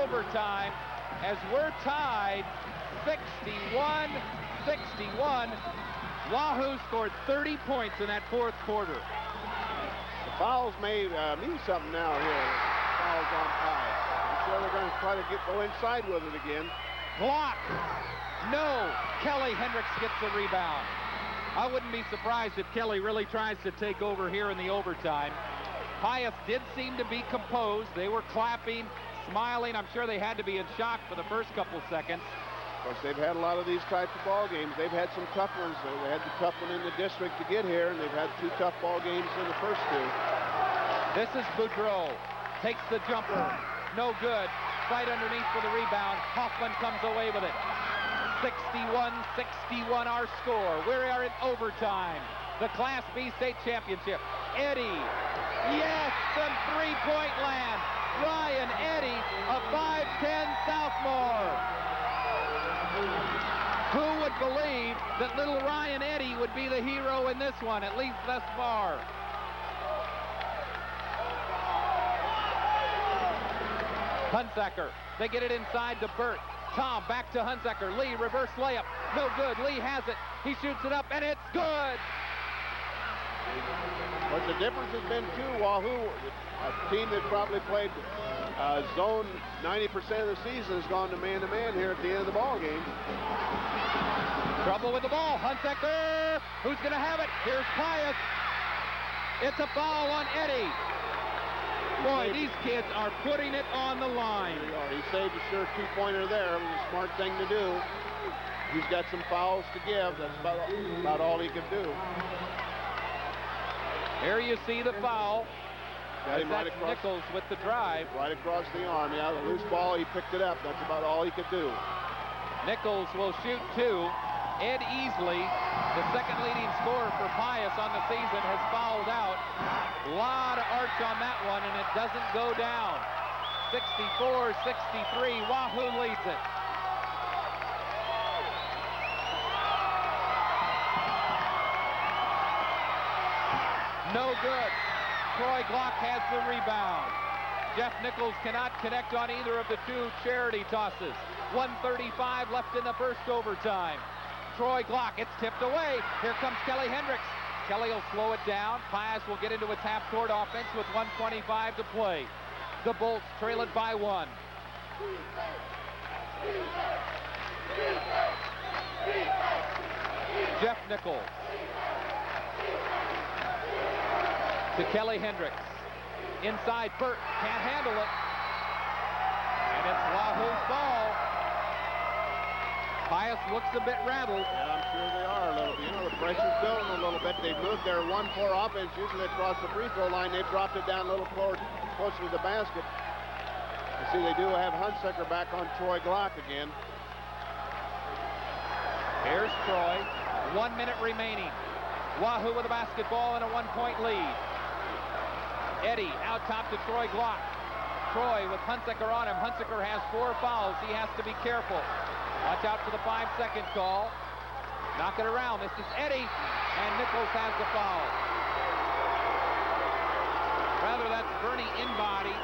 overtime as we're tied 61-61. Wahoo scored 30 points in that fourth quarter. The fouls may mean something now here. Fouls on Pius. I'm sure they're going to try to go inside with it again. Block. No. Kelly Hendricks gets the rebound. I wouldn't be surprised if Kelly really tries to take over here in the overtime. Pius did seem to be composed. They were clapping, smiling. I'm sure they had to be in shock for the first couple seconds. Of course, they've had a lot of these types of ball games. They've had some tough ones. They had the tough one in the district to get here, and they've had 2 tough ball games in the first 2. This is Boudreau. Takes the jumper. No good. Right underneath for the rebound. Hoffman comes away with it. 61-61 our score. We are in overtime. The Class B state championship. Eddy. Yes, from three-point land. Ryan Eddy, a 5'10 sophomore. Who would believe that little Ryan Eddy would be the hero in this one, at least thus far? Hunsaker, they get it inside to Burt. Tom back to Hunsaker. Lee, reverse layup. No good. Lee has it. He shoots it up, and it's good. But the difference has been, too, Wahoo, a team that probably played zone 90% of the season, has gone to man-to-man here at the end of the ball game. Trouble with the ball. Hunsaker, who's going to have it? Here's Pius. It's a foul on Eddy. Boy, these kids are putting it on the line. He saved a sure 2-pointer there. It was a smart thing to do. He's got some fouls to give. That's about all he can do. Here you see the foul. Got him right That's across, Nichols with the drive. right across the arm. Yeah, the loose ball, he picked it up. That's about all he could do. Nichols will shoot 2. Ed Easley, the second leading scorer for Pius on the season, has fouled out. A lot of arch on that one, and it doesn't go down. 64-63, Wahoo leads it. No good. Troy Glock has the rebound. Jeff Nichols cannot connect on either of the 2 charity tosses. 1:35 left in the first overtime. Troy Glock, it's tipped away. Here comes Kelly Hendricks. Kelly will slow it down. Pius will get into its half-court offense with 1:25 to play. The Bolts trail it by 1. Jeff Nichols to Kelly Hendricks. Inside, Burt can't handle it. And it's Wahoo's ball. Pius looks a bit rattled. Yeah, I'm sure they are a little bit. You know, the pressure's building a little bit. They've moved their 1-4 offense usually across the free throw line. They've dropped it down a little closer to the basket. You see, they do have Hunsaker back on Troy Glock again. Here's Troy. 1 minute remaining. Wahoo with a basketball and a 1-point lead. Eddy out top to Troy Glock. Troy with Hunsaker on him. Hunsaker has 4 fouls. He has to be careful. Watch out for the 5-second call. Knock it around. This is Eddy, and Nichols has the foul. Rather, that's Bernie Inbody.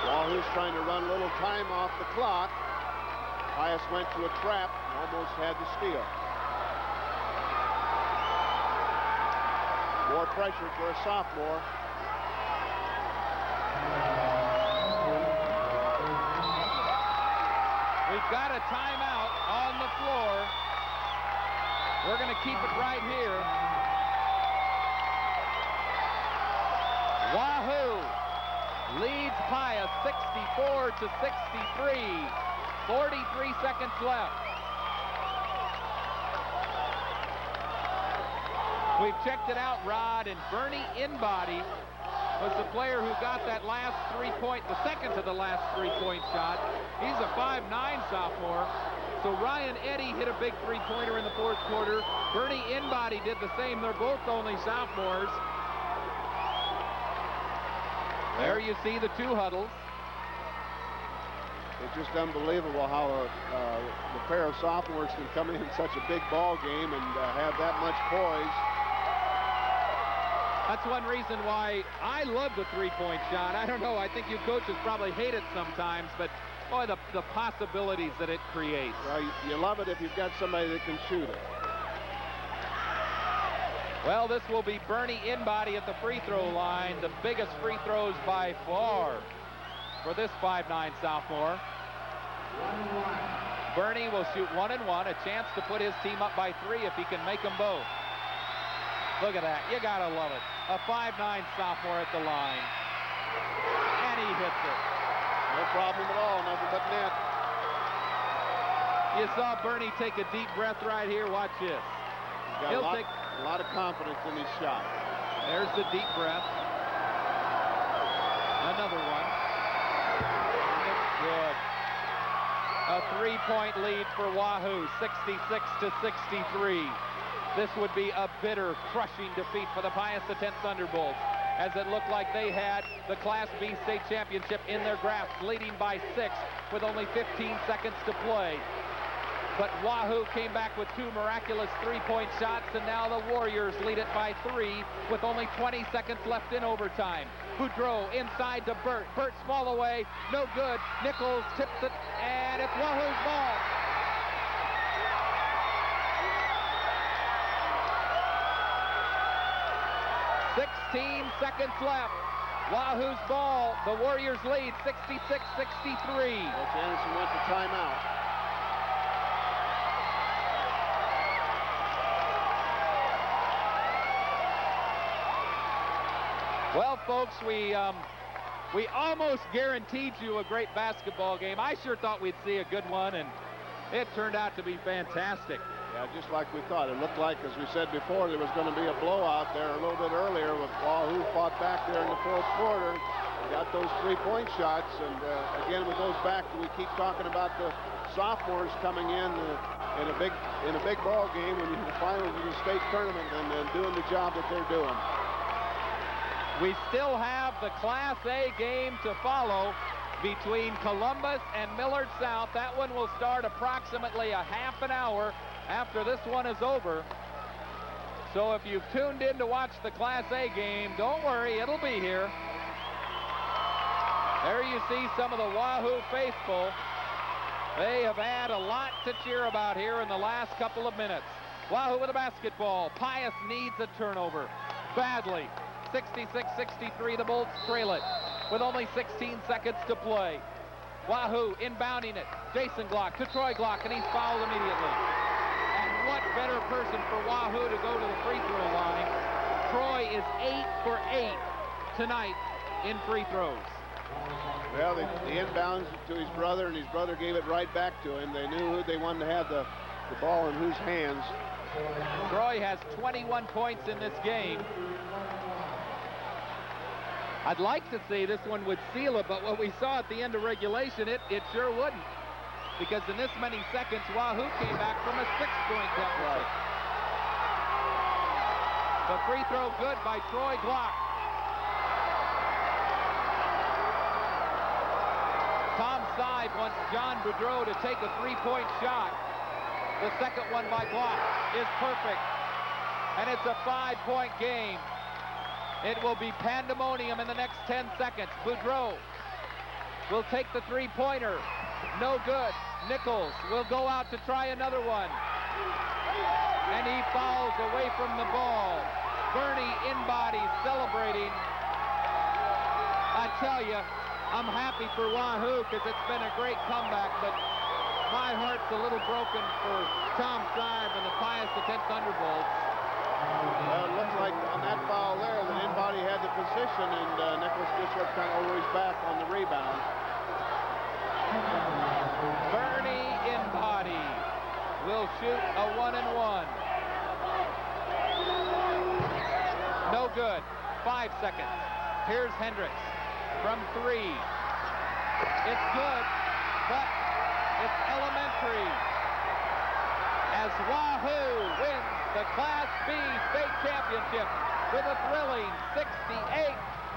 Wahoo's trying to run a little time off the clock. Pius went to a trap and almost had the steal. More pressure for a sophomore. We've got a timeout on the floor. We're going to keep it right here. Wahoo leads Pius 64-63. 43 seconds left. We've checked it out, Rod, and Bernie Inbody was the player who got that last the second to the last three-point shot. He's a 5'9 sophomore. So Ryan Eddy hit a big three-pointer in the fourth quarter. Bernie Inbody did the same. They're both only sophomores. There you see the 2 huddles. It's just unbelievable how the pair of sophomores can come in such a big ball game and have that much poise. That's one reason why I love the three-point shot. I don't know, I think you coaches probably hate it sometimes, but boy, the possibilities that it creates. Well, you love it if you've got somebody that can shoot it. Well, this will be Bernie Inbody at the free throw line. The biggest free throws by far for this 5'9" sophomore. Bernie will shoot 1 and 1, a chance to put his team up by 3 if he can make them both. Look at that. You got to love it. A 5'9" sophomore at the line. And he hits it. No problem at all. Nothing but net. You saw Bernie take a deep breath right here. Watch this. He's got a lot of confidence in his shot. There's the deep breath. Another one. Good. A 3-point lead for Wahoo, 66-63. This would be a bitter, crushing defeat for the Pius X Thunderbolts, as it looked like they had the Class B state championship in their grasp, leading by 6 with only 15 seconds to play. But Wahoo came back with 2 miraculous 3-point shots, and now the Warriors lead it by 3 with only 20 seconds left in overtime. Boudreau inside to Burt. Burt small away, no good. Nichols tips it, and it's Wahoo's ball. Seconds left. Wahoo's ball. The Warriors lead 66-63. Coach Anderson wants a timeout. Well, folks, we almost guaranteed you a great basketball game. I sure thought we'd see a good one, and it turned out to be fantastic. Yeah, just like we thought. It looked like, as we said before, there was going to be a blowout there a little bit earlier with Wahoo fought back there in the fourth quarter. Got those 3-point shots, and again, it goes back to, we keep talking about the sophomores coming in a big ball game when you're in the finals of the state tournament and doing the job that they're doing. We still have the Class A game to follow between Columbus and Millard South. That one will start approximately a half an hour after this one is over. So if you've tuned in to watch the Class A game, don't worry, it'll be here. There you see some of the Wahoo faithful. They have had a lot to cheer about here in the last couple of minutes. Wahoo with a basketball. Pius needs a turnover badly. 66-63, the Bolts trail it with only 16 seconds to play. Wahoo inbounding it. Jason Glock to Troy Glock, and he's fouled immediately. And what better person for Wahoo to go to the free throw line? Troy is 8 for 8 tonight in free throws. Well, the inbounds to his brother, and his brother gave it right back to him. They knew who they wanted to have the ball in whose hands. Troy has 21 points in this game. I'd like to see this one would seal it, but what we saw at the end of regulation, it sure wouldn't. Because in this many seconds, Wahoo came back from a 6-point deficit. The free throw good by Troy Glock. Tom Side wants John Boudreau to take a 3-point shot. The second one by Glock is perfect. And it's a 5-point game. It will be pandemonium in the next 10 seconds. Boudreau will take the 3-pointer. No good. Nichols will go out to try another one. And he fouls away from the ball. Bernie Inbody celebrating. I tell you, I'm happy for Wahoo because it's been a great comeback, but my heart's a little broken for Tom Sive and the Pius X Thunderbolts. Well, it looks like on that foul there that Inbody had the position, and Nicholas just went kind of over his back on the rebound. Bernie Inbody will shoot a 1-and-1. No good. 5 seconds. Here's Hendricks from 3. It's good, but it's elementary. As Wahoo wins the Class B state championship with a thrilling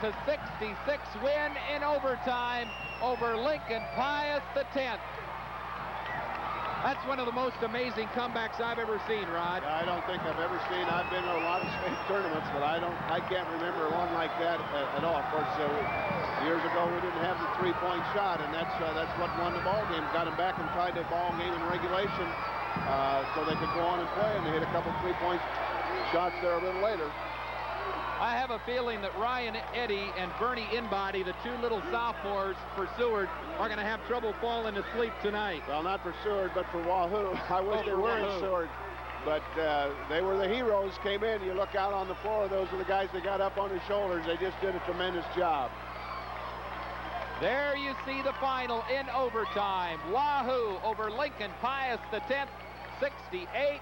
68-66 win in overtime over Lincoln Pius X. That's one of the most amazing comebacks I've ever seen, Rod. I don't think I've ever seen. I've been to a lot of state tournaments, but I can't remember one like that at all. Of course, years ago we didn't have the three-point shot, and that's what won the ball game. Got them back and tied the ball game in regulation, so they could go on and play. And they hit a couple three-point shots there a little later. I have a feeling that Ryan Eddy and Bernie Inbody, the two little sophomores for Seward, are going to have trouble falling asleep tonight. Well, not for Seward, but for Wahoo. I wish they were in Seward. But they were the heroes, came in. You look out on the floor, those are the guys that got up on his shoulders. They just did a tremendous job. There you see the final in overtime. Wahoo over Lincoln Pius X, 68-66.